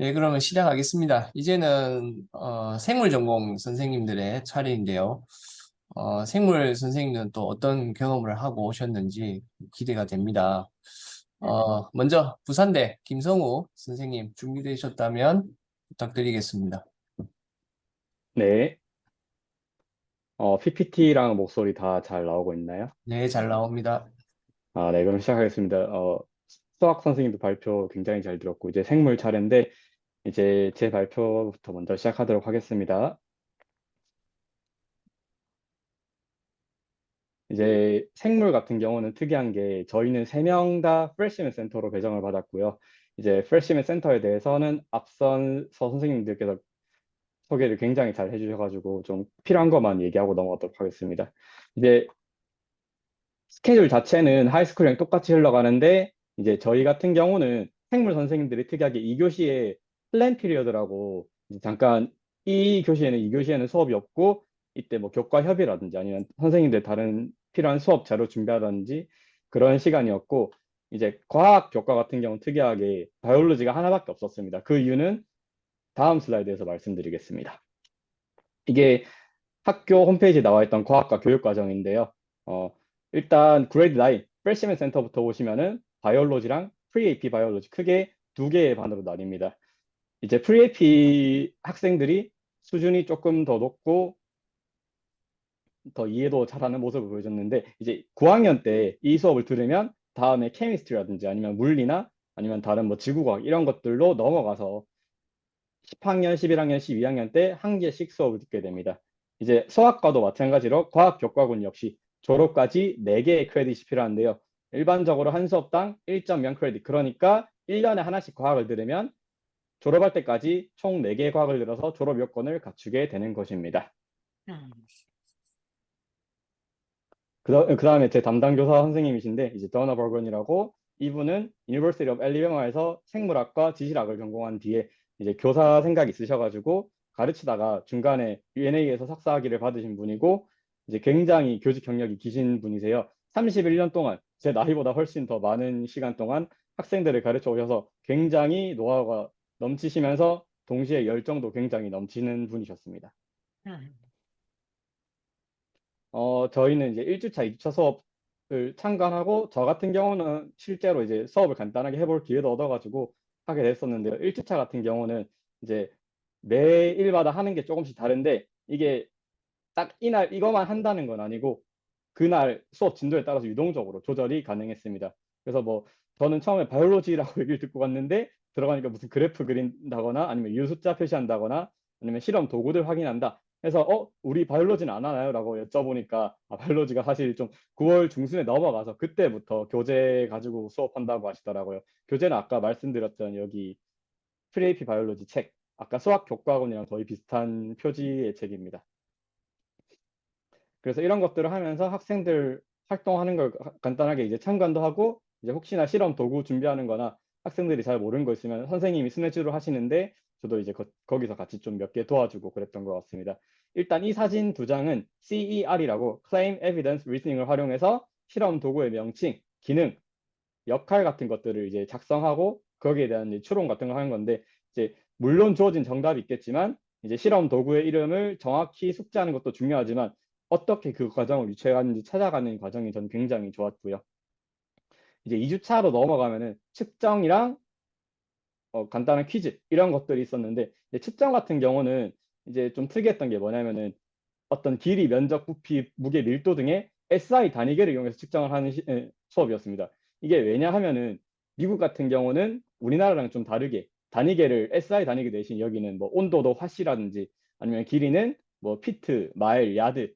네, 그러면 시작하겠습니다. 이제는 생물 전공 선생님들의 차례인데요. 생물 선생님은 또 어떤 경험을 하고 오셨는지 기대가 됩니다. 먼저 부산대 김성우 선생님 준비되셨다면 부탁드리겠습니다. 네, PPT랑 목소리 다 잘 나오고 있나요? 네, 잘 나옵니다. 네, 그럼 시작하겠습니다. 수학 선생님도 발표 굉장히 잘 들었고, 이제 생물 차례인데, 이제 제 발표부터 먼저 시작하도록 하겠습니다. 이제 생물 같은 경우는 특이한 게, 저희는 3명 다 프레시맨 센터로 배정을 받았고요. 이제 프레시맨 센터에 대해서는 앞선 선생님들께서 소개를 굉장히 잘 해주셔가지고, 좀 필요한 것만 얘기하고 넘어가도록 하겠습니다. 이제 스케줄 자체는 하이스쿨이랑 똑같이 흘러가는데 이제 저희 같은 경우는 생물 선생님들이 특이하게 2교시에 플랜 피리어드라고 이제 잠깐 이 교시에는 수업이 없고 이때 뭐 교과 협의라든지 아니면 선생님들 다른 필요한 수업 자료 준비하든지 그런 시간이었고 이제 과학 교과 같은 경우는 특이하게 바이올로지가 하나밖에 없었습니다. 그 이유는 다음 슬라이드에서 말씀드리겠습니다. 이게 학교 홈페이지에 나와 있던 과학과 교육 과정인데요. 어, 일단 그레이드 9 프레시맨 센터부터 보시면은 바이올로지랑 프리-AP 바이올로지 크게 두 개의 반으로 나뉩니다. 이제 프리-AP 학생들이 수준이 조금 더 높고 더 이해도 잘하는 모습을 보여줬는데 이제 9학년 때 이 수업을 들으면 다음에 케미스트리라든지 아니면 물리나 아니면 다른 뭐 지구과학 이런 것들로 넘어가서 10학년, 11학년, 12학년 때 한 개씩 수업을 듣게 됩니다. 이제 수학과도 마찬가지로 과학교과군 역시 졸업까지 4개의 크레딧이 필요한데요. 일반적으로 한 수업당 1.0 크레딧, 그러니까 1년에 하나씩 과학을 들으면 졸업할 때까지 총 4개의 과학을 들어서 졸업 요건을 갖추게 되는 것입니다. 그 다음에 제 담당 교사 선생님이신데 이제 더너 버건이라고 이분은 University of Alabama에서 생물학과 지질학을 전공한 뒤에 이제 교사 생각이 있으셔가지고 가르치다가 중간에 UNA에서 석사학위를 받으신 분이고 이제 굉장히 교직 경력이 기신 분이세요. 31년 동안 제 나이보다 훨씬 더 많은 시간 동안 학생들을 가르쳐 오셔서 굉장히 노하우가 넘치시면서 동시에 열정도 굉장히 넘치는 분이셨습니다. 저희는 이제 1주차, 2주차 수업을 참관하고, 저 같은 경우는 실제로 이제 수업을 간단하게 해볼 기회도 얻어가지고 하게 됐었는데요. 1주차 같은 경우는 이제 매일마다 하는 게 조금씩 다른데, 이게 딱 이날 이것만 한다는 건 아니고, 그날 수업 진도에 따라서 유동적으로 조절이 가능했습니다. 그래서 뭐, 저는 처음에 바이올로지라고 얘기를 듣고 갔는데, 들어가니까 무슨 그래프 그린다거나, 아니면 유숫자 표시한다거나, 아니면 실험 도구들 확인한다. 그래서 우리 바이올로지는 안 하나요? 라고 여쭤보니까 바이올로지가 사실 좀 9월 중순에 넘어가서 그때부터 교재 가지고 수업한다고 하시더라고요. 교재는 아까 말씀드렸던 여기 프리에이피 바이올로지 책, 아까 수학 교과학원이랑 거의 비슷한 표지의 책입니다. 그래서 이런 것들을 하면서 학생들 활동하는 걸 간단하게 이제 참관도 하고 이제 혹시나 실험 도구 준비하는 거나 학생들이 잘 모르는 거 있으면 선생님이 스케줄을 하시는데 저도 이제 거기서 같이 좀 몇 개 도와주고 그랬던 것 같습니다. 일단 이 사진 두 장은 CER이라고 Claim Evidence Reasoning을 활용해서 실험 도구의 명칭, 기능, 역할 같은 것들을 이제 작성하고 거기에 대한 이제 추론 같은 걸 하는 건데 이제 물론 주어진 정답이 있겠지만 이제 실험 도구의 이름을 정확히 숙지하는 것도 중요하지만 어떻게 그 과정을 유추해가는지 찾아가는 과정이 저는 굉장히 좋았고요. 이제 2주차로 넘어가면은 측정이랑 간단한 퀴즈 이런 것들이 있었는데 이제 측정 같은 경우는 이제 좀 특이했던 게 뭐냐면은 어떤 길이, 면적, 부피, 무게, 밀도 등의 SI 단위계를 이용해서 측정을 하는 수업이었습니다. 이게 왜냐 하면은 미국 같은 경우는 우리나라랑 좀 다르게 단위계를 SI 단위계 대신 여기는 뭐 온도도 화씨라든지 아니면 길이는 뭐 피트, 마일, 야드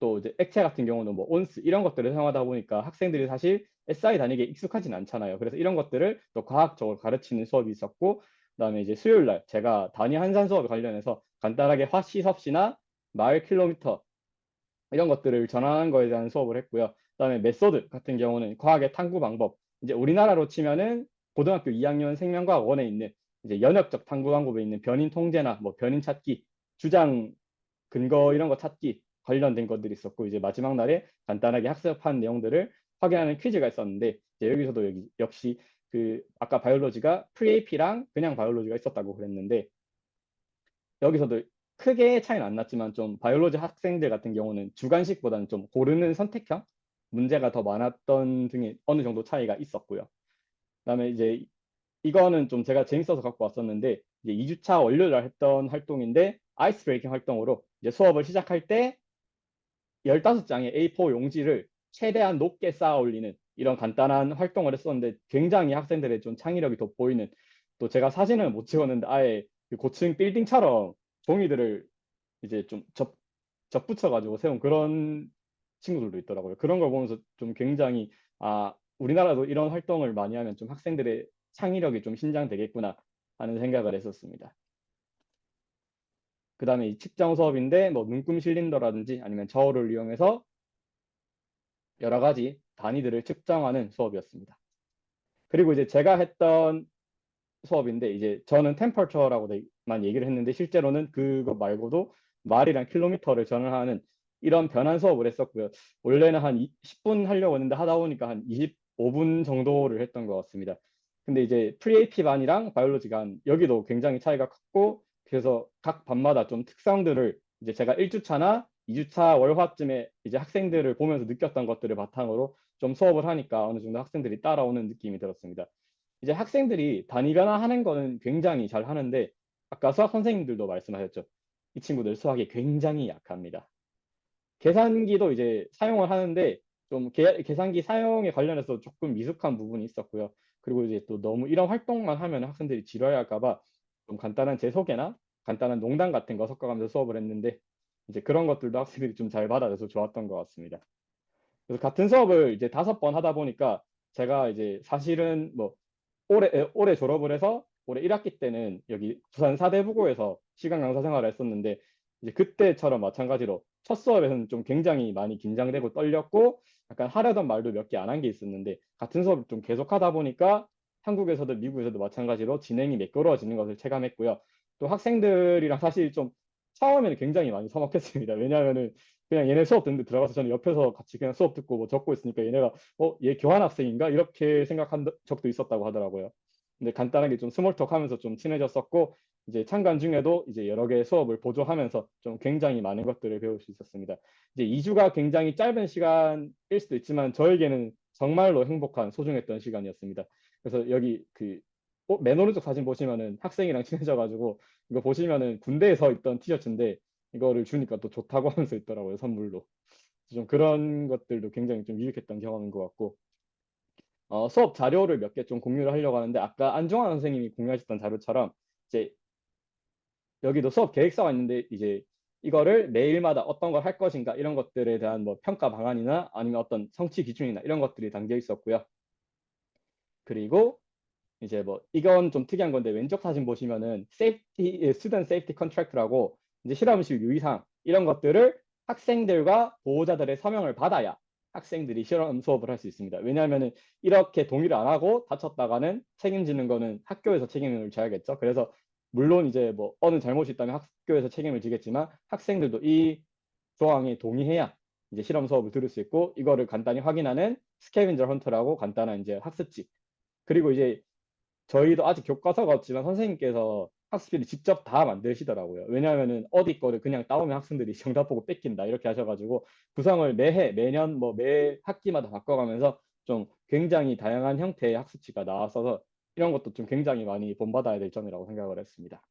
또 이제 액체 같은 경우는 뭐 온스 이런 것들을 사용하다 보니까 학생들이 사실 SI 단위계에 익숙하진 않잖아요. 그래서 이런 것들을 또 과학적으로 가르치는 수업이 있었고 그다음에 이제 수요일 날 제가 단위 한산 수업 관련해서 간단하게 화씨 섭씨나 마일 킬로미터 이런 것들을 전환하는 거에 대한 수업을 했고요. 그다음에 메소드 같은 경우는 과학의 탐구 방법. 이제 우리나라로 치면은 고등학교 2학년 생명과학원에 있는 이제 연역적 탐구 방법에 있는 변인 통제나 뭐 변인 찾기, 주장 근거 이런 거 찾기 관련된 것들이 있었고 이제 마지막 날에 간단하게 학습한 내용들을 확인하는 퀴즈가 있었는데 이제 여기서도 역시 그 아까 바이올로지가 프리에이피랑 그냥 바이올로지가 있었다고 그랬는데 여기서도 크게 차이는 안 났지만 좀 바이올로지 학생들 같은 경우는 주관식보다는 좀 고르는 선택형 문제가 더 많았던 등의 어느 정도 차이가 있었고요. 그다음에 이제 이거는 좀 제가 재밌어서 갖고 왔었는데 이제 2주차 월요일 날 했던 활동인데 아이스 브레이킹 활동으로 이제 수업을 시작할 때 15장의 A4 용지를 최대한 높게 쌓아 올리는 이런 간단한 활동을 했었는데 굉장히 학생들의 좀 창의력이 돋보이는 또 제가 사진을 못 찍었는데 아예 그 고층 빌딩처럼 종이들을 이제 좀 접붙여가지고 세운 그런 친구들도 있더라고요. 그런 걸 보면서 좀 굉장히 아 우리나라도 이런 활동을 많이 하면 좀 학생들의 창의력이 좀 신장되겠구나 하는 생각을 했었습니다. 그 다음에 이 측정 수업인데 뭐 눈금 실린더라든지 아니면 저울을 이용해서 여러 가지 단위들을 측정하는 수업이었습니다. 그리고 이제 제가 했던 수업인데 이제 저는 템퍼처라고만 얘기를 했는데 실제로는 그거 말고도 마일이랑 킬로미터를 전환하는 이런 변환 수업을 했었고요. 원래는 한 10분 하려고 했는데 하다 보니까 한 25분 정도를 했던 것 같습니다. 근데 이제 프리에이피 반이랑 바이올로지 반 여기도 굉장히 차이가 컸고 그래서 각 반마다 좀 특성들을 이제 제가 1주차나 2주차 월화쯤에 이제 학생들을 보면서 느꼈던 것들을 바탕으로 좀 수업을 하니까 어느 정도 학생들이 따라오는 느낌이 들었습니다. 이제 학생들이 단위 변화하는 거는 굉장히 잘 하는데 아까 수학 선생님들도 말씀하셨죠. 이 친구들 수학이 굉장히 약합니다. 계산기도 이제 사용을 하는데 좀 계산기 사용에 관련해서 조금 미숙한 부분이 있었고요. 그리고 이제 또 너무 이런 활동만 하면 학생들이 지루해할까 봐 좀 간단한 제 소개나 간단한 농담 같은 거 섞어가면서 수업을 했는데 이제 그런 것들도 학생들이 좀 잘 받아줘서 좋았던 것 같습니다. 그래서 같은 수업을 이제 5번 하다 보니까 제가 이제 사실은 뭐 올해 졸업을 해서 올해 1학기 때는 여기 부산 사대부고에서 시간 강사 생활을 했었는데 이제 그때처럼 마찬가지로 첫 수업에서는 좀 굉장히 많이 긴장되고 떨렸고 약간 하려던 말도 몇 개 안 한 게 있었는데 같은 수업을 좀 계속 하다 보니까 한국에서도 미국에서도 마찬가지로 진행이 매끄러워지는 것을 체감했고요. 또 학생들이랑 사실 좀 처음에는 굉장히 많이 서먹했습니다. 왜냐하면은 그냥 얘네 수업 듣는데 들어가서 저는 옆에서 같이 그냥 수업 듣고 뭐 적고 있으니까 얘네가 얘 교환학생인가? 이렇게 생각한 적도 있었다고 하더라고요. 근데 간단하게 좀 스몰톡 하면서 좀 친해졌었고, 이제 참관 중에도 이제 여러 개의 수업을 보조하면서 좀 굉장히 많은 것들을 배울 수 있었습니다. 이제 2주가 굉장히 짧은 시간일 수도 있지만 저에게는 정말로 행복한 소중했던 시간이었습니다. 그래서 여기 그 맨 오른쪽 사진 보시면은 학생이랑 친해져가지고 이거 보시면은 군대에서 입던 티셔츠인데 이거를 주니까 또 좋다고 하면서 있더라고요, 선물로. 좀 그런 것들도 굉장히 좀 유익했던 경험인 것 같고 수업 자료를 몇 개 좀 공유를 하려고 하는데 아까 안종환 선생님이 공유하셨던 자료처럼 이제 여기도 수업 계획서가 있는데 이제 이거를 매일마다 어떤 걸 할 것인가 이런 것들에 대한 뭐 평가 방안이나 아니면 어떤 성취 기준이나 이런 것들이 담겨 있었고요. 그리고 이제 뭐 이건 좀 특이한 건데 왼쪽 사진 보시면은 스튜던트 세이프티 컨트랙트라고 이제 실험실 유의사항 이런 것들을 학생들과 보호자들의 서명을 받아야 학생들이 실험 수업을 할 수 있습니다. 왜냐하면은 이렇게 동의를 안 하고 다쳤다가는 책임지는 거는 학교에서 책임을 져야겠죠. 그래서 물론 이제 뭐 어느 잘못이 있다면 학교에서 책임을 지겠지만 학생들도 이 조항에 동의해야 이제 실험 수업을 들을 수 있고 이거를 간단히 확인하는 스캐벤저 헌터라고 간단한 이제 학습지 그리고 이제 저희도 아직 교과서가 없지만 선생님께서 학습지를 직접 다 만드시더라고요. 왜냐하면은 어디 거를 그냥 따오면 학생들이 정답 보고 뺏긴다 이렇게 하셔가지고 구성을 매해 매년 뭐 매 학기마다 바꿔가면서 좀 굉장히 다양한 형태의 학습지가 나왔어서 이런 것도 좀 굉장히 많이 본받아야 될 점이라고 생각을 했습니다.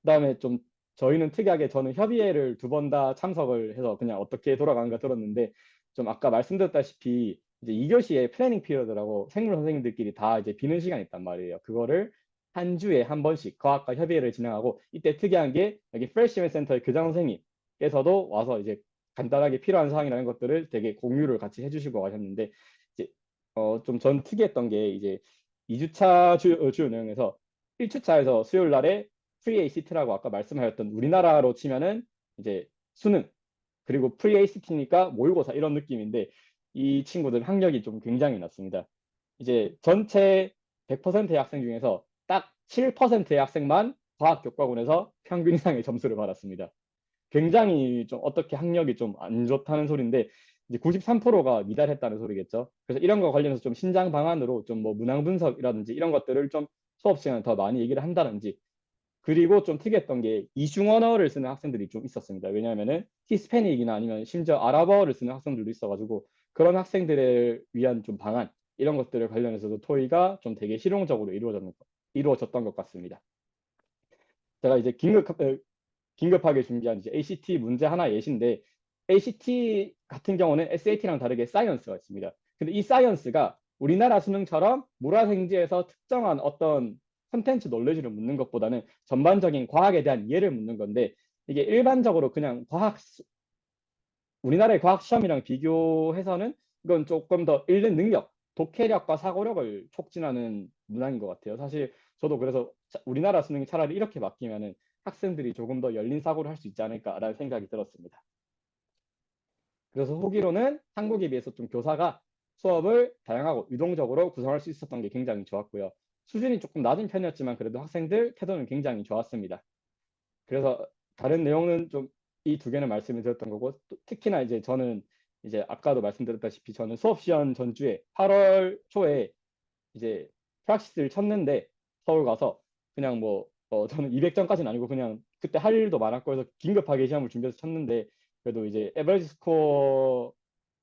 그다음에 좀 저희는 특이하게 저는 협의회를 2번 다 참석을 해서 그냥 어떻게 돌아가는가 들었는데 좀 아까 말씀드렸다시피 이제 2교시에 플래닝 피리어드라고 생물 선생님들끼리 다 이제 비는 시간이 있단 말이에요. 그거를 한 주에 한 번씩 과학과 협의회를 진행하고 이때 특이한 게 여기 프레시맨 센터의 교장 선생님께서도 와서 이제 간단하게 필요한 사항이라는 것들을 되게 공유를 같이 해주시고 가셨는데 이제 좀 전 특이했던 게 이제 2주차 주요 내용에서 1주차에서 수요일 날에 프리-ACT라고 아까 말씀하셨던 우리나라로 치면은 이제 수능 그리고 프리-ACT니까 모의고사 이런 느낌인데 이 친구들 학력이 좀 굉장히 낮습니다. 이제 전체 100%의 학생 중에서 딱 7%의 학생만 과학교과군에서 평균 이상의 점수를 받았습니다. 굉장히 좀 어떻게 학력이 좀 안 좋다는 소리인데 이제 93%가 미달했다는 소리겠죠. 그래서 이런 거 관련해서 좀 신장 방안으로 좀 뭐 문항 분석이라든지 이런 것들을 좀 수업 시간에 더 많이 얘기를 한다든지. 그리고 좀 특이했던 게 이중 언어를 쓰는 학생들이 좀 있었습니다. 왜냐하면은 히스패닉이나 아니면 심지어 아랍어를 쓰는 학생들도 있어가지고 그런 학생들을 위한 좀 방안 이런 것들을 관련해서도 토의가 좀 되게 실용적으로 이루어졌던 것 같습니다. 제가 이제 긴급하게 준비한 이제 ACT 문제 하나 예시인데, ACT 같은 경우는 SAT랑 다르게 사이언스가 있습니다. 근데 이 사이언스가 우리나라 수능처럼 물화생지에서 특정한 어떤 컨텐츠 놀래지를 묻는 것보다는 전반적인 과학에 대한 이해를 묻는 건데, 이게 일반적으로 그냥 우리나라의 과학 시험이랑 비교해서는 이건 조금 더 읽는 능력, 독해력과 사고력을 촉진하는 문항인 것 같아요. 사실 저도 그래서 우리나라 수능이 차라리 이렇게 바뀌면은 학생들이 조금 더 열린 사고를 할 수 있지 않을까라는 생각이 들었습니다. 그래서 후기로는 한국에 비해서 좀 교사가 수업을 다양하고 유동적으로 구성할 수 있었던 게 굉장히 좋았고요. 수준이 조금 낮은 편이었지만 그래도 학생들 태도는 굉장히 좋았습니다. 그래서 다른 내용은 좀 이 두 개는 말씀을 드렸던 거고, 또 특히나 이제 저는 이제 아까도 말씀드렸다시피 저는 수업 시험 전주에 8월 초에 이제 프락시스를 쳤는데, 서울 가서 그냥 뭐 저는 200점까지는 아니고 그냥 그때 할 일도 많았고 해서 긴급하게 시험을 준비해서 쳤는데, 그래도 이제 에버리지 스코어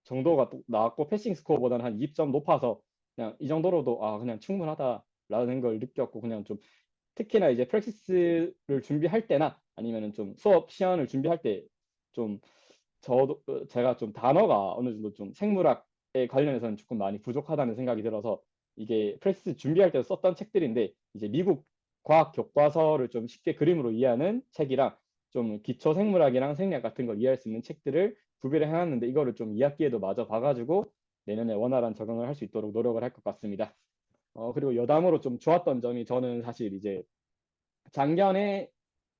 정도가 나왔고 패싱 스코어보다는 한 20점 높아서 그냥 이 정도로도 그냥 충분하다라는 걸 느꼈고, 그냥 좀 특히나 이제 프랙티스를 준비할 때나 아니면은 좀 수업 시연을 준비할 때 좀 저도 제가 좀 단어가 어느 정도 좀 생물학에 관련해서는 조금 많이 부족하다는 생각이 들어서, 이게 프랙티스 준비할 때 썼던 책들인데 이제 미국 과학 교과서를 좀 쉽게 그림으로 이해하는 책이랑 좀 기초 생물학이랑 생리학 같은 걸 이해할 수 있는 책들을 구비를 해놨는데, 이거를 좀 2학기에도 마저 봐가지고 내년에 원활한 적응을 할 수 있도록 노력을 할 것 같습니다. 그리고 여담으로 좀 좋았던 점이, 저는 사실 이제 작년에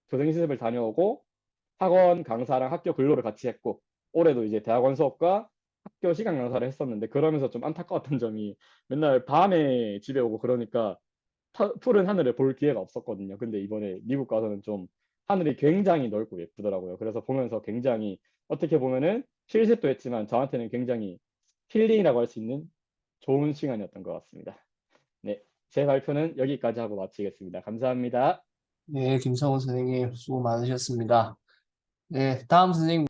교생실습을 다녀오고 학원 강사랑 학교 근로를 같이 했고, 올해도 이제 대학원 수업과 학교 시간 강사를 했었는데, 그러면서 좀 안타까웠던 점이 맨날 밤에 집에 오고 그러니까 푸른 하늘을 볼 기회가 없었거든요. 근데 이번에 미국 가서는 좀 하늘이 굉장히 넓고 예쁘더라고요. 그래서 보면서 굉장히, 어떻게 보면은 실습도 했지만 저한테는 굉장히 힐링이라고 할 수 있는 좋은 시간이었던 것 같습니다. 네, 제 발표는 여기까지 하고 마치겠습니다. 감사합니다. 네, 김성훈 선생님 수고 많으셨습니다. 네, 다음 선생님.